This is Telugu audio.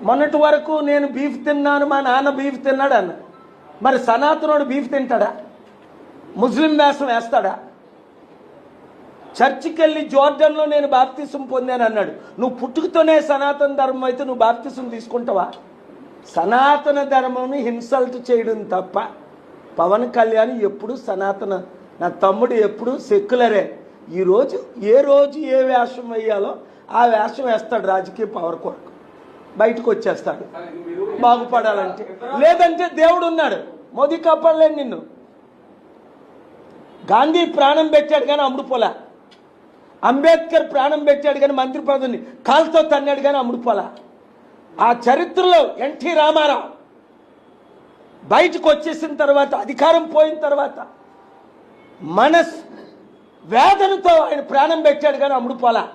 మొన్నటి వరకు నేను బీఫ్ తిన్నాను, మా నాన్న బీఫ్ తిన్నాడు అన్న. మరి సనాతనుడు బీఫ్ తింటాడా? ముస్లిం వేషం వేస్తాడా? చర్చికి వెళ్ళి జోర్డన్లో నేను బాప్తిసం పొందాను అన్నాడు. నువ్వు పుట్టుకతోనే సనాతన ధర్మం అయితే నువ్వు బాప్తిసం తీసుకుంటావా? సనాతన ధర్మం ఇన్సల్ట్ చేయడం తప్ప పవన్ కళ్యాణ్ ఎప్పుడు సనాతన, నా తమ్ముడు ఎప్పుడు సెక్యులరే. ఈరోజు ఏ వేషం వేయాలో ఆ వేషం వేస్తాడు రాజకీయ పవర్ కొరకు. బయటకు వచ్చేస్తాడు బాగుపడాలంటే. లేదంటే దేవుడు ఉన్నాడు, మోదీ కాపాడలేను నిన్ను. గాంధీ ప్రాణం పెట్టాడు కానీ అమ్ముడుపోలా. అంబేద్కర్ ప్రాణం పెట్టాడు కానీ మంత్రి పదవిని కాలుతో తన్నాడు కానీ అమ్ముడుపోలా. ఆ చరిత్రలో ఎన్టీ రామారావు బయటకు వచ్చేసిన తర్వాత, అధికారం పోయిన తర్వాత వేదనతో ఆయన ప్రాణం పెట్టాడు కానీ అమ్ముడుపోలా.